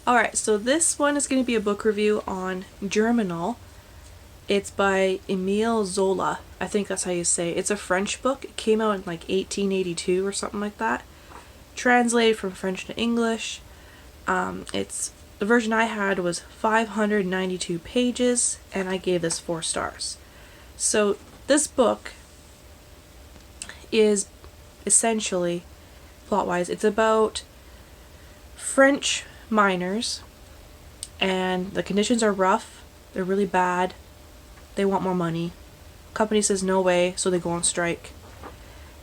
Alright, so this one is going to be a book review on Germinal. It's by Emile Zola. I think that's how you say it. It's a French book. It came out in like 1882 or something like that. Translated from French to English. The version I had was 592 pages, and I gave this 4 stars. So this book is essentially, plot-wise, it's about French miners, and the conditions are rough. They're really bad. They want more money. Company says no way, so they go on strike.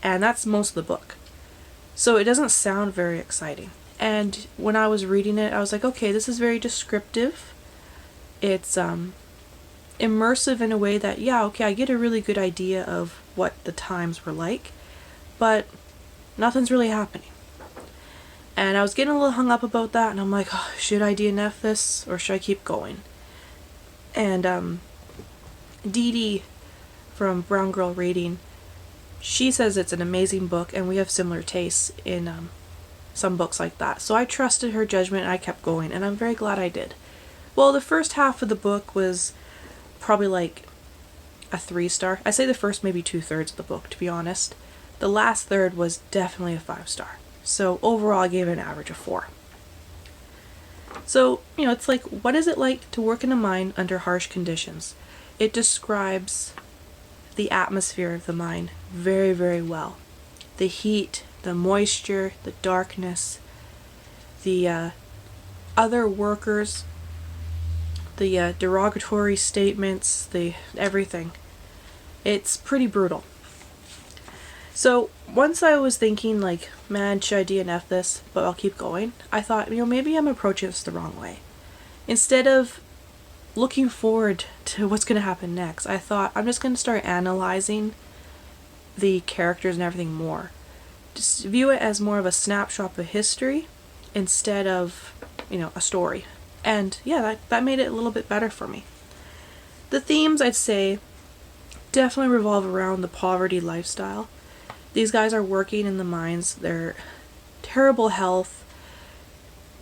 And that's most of the book. So it doesn't sound very exciting. And when I was reading it, I was like, okay, this is very descriptive. It's immersive in a way that, yeah, okay, I get a really good idea of what the times were like, but nothing's really happening. And I was getting a little hung up about that, and I'm like, oh, should I DNF this, or should I keep going? And Dee Dee from Brown Girl Rating, she says it's an amazing book, and we have similar tastes in some books like that. So I trusted her judgment, and I kept going, and I'm very glad I did. Well, the first half of the book was probably like a 3-star. I say the first maybe 2/3 of the book, to be honest. The last third was definitely a 5-star. So overall I gave it an average of 4. So, it's like, what is it like to work in a mine under harsh conditions? It describes the atmosphere of the mine very, very well. The heat, the moisture, the darkness, the other workers, the derogatory statements, the everything. It's pretty brutal. So once I was thinking like, man, should I DNF this, but I'll keep going, I thought, maybe I'm approaching this the wrong way. Instead of looking forward to what's going to happen next, I thought I'm just going to start analyzing the characters and everything more. Just view it as more of a snapshot of history instead of, a story. And yeah, that made it a little bit better for me. The themes, I'd say, definitely revolve around the poverty lifestyle. These guys are working in the mines. They're terrible health.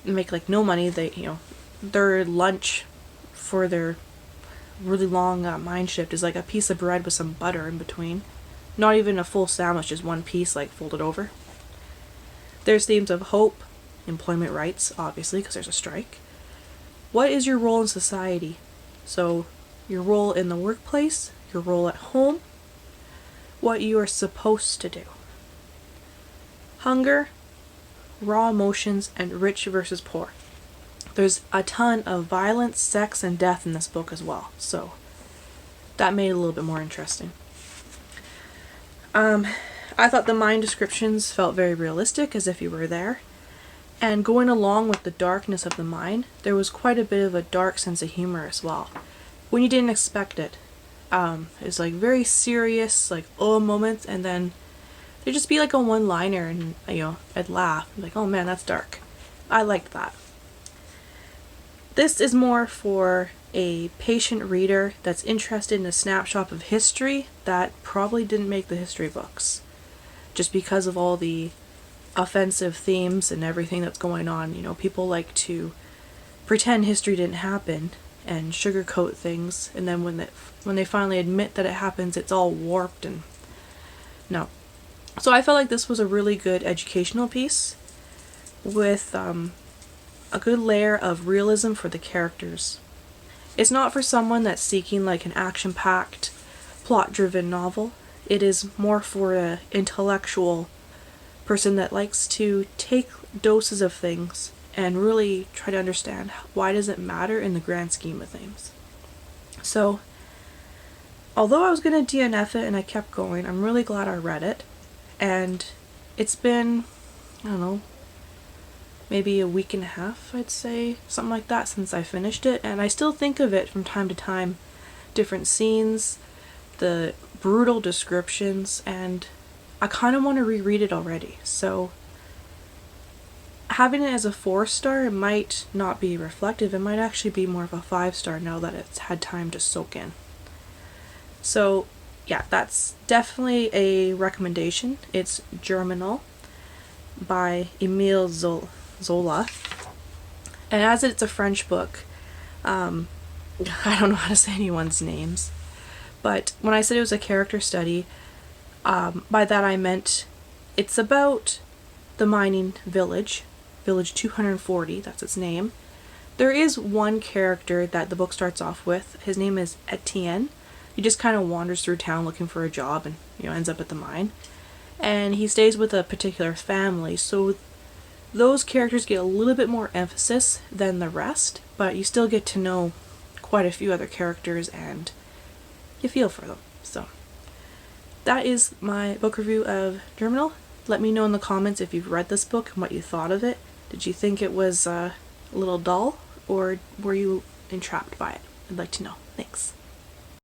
They make like no money. Their lunch for their really long mine shift is like a piece of bread with some butter in between. Not even a full sandwich, just one piece like folded over. There's themes of hope, employment rights, obviously, because there's a strike. What is your role in society? So your role in the workplace, your role at home, what you are supposed to do. Hunger, raw emotions, and rich versus poor. There's a ton of violence, sex, and death in this book as well, so that made it a little bit more interesting. I thought the mine descriptions felt very realistic, as if you were there. And going along with the darkness of the mine, there was quite a bit of a dark sense of humor as well, when you didn't expect it. It's like very serious, like moments, and then there'd just be like a one-liner, and I'd laugh, like, oh man, that's dark. I liked that. This is more for a patient reader that's interested in a snapshot of history that probably didn't make the history books, just because of all the offensive themes and everything that's going on. People like to pretend history didn't happen and sugarcoat things, and then when they finally admit that it happens, it's all warped and no. So I felt like this was a really good educational piece with a good layer of realism for the characters. It's not for someone that's seeking like an action-packed, plot-driven novel. It is more for an intellectual person that likes to take doses of things and really try to understand why does it matter in the grand scheme of things. So, although I was going to DNF it and I kept going, I'm really glad I read it. And it's been, I don't know, maybe a week and a half, I'd say, something like that, since I finished it. And I still think of it from time to time, different scenes, the brutal descriptions, and I kind of want to reread it already. So having it as a 4-star, it might not be reflective. It might actually be more of a 5-star now that it's had time to soak in. So yeah, that's definitely a recommendation. It's Germinal by Emile Zola. And as it's a French book, I don't know how to say anyone's names, but when I said it was a character study, by that I meant it's about the mining village, Village 240, that's its name. There is one character that the book starts off with. His name is Etienne. He just kind of wanders through town looking for a job and, ends up at the mine. And he stays with a particular family, so those characters get a little bit more emphasis than the rest, but you still get to know quite a few other characters and you feel for them. So that is my book review of Germinal. Let me know in the comments if you've read this book and what you thought of it. Did you think it was a little dull, or were you entrapped by it? I'd like to know. Thanks.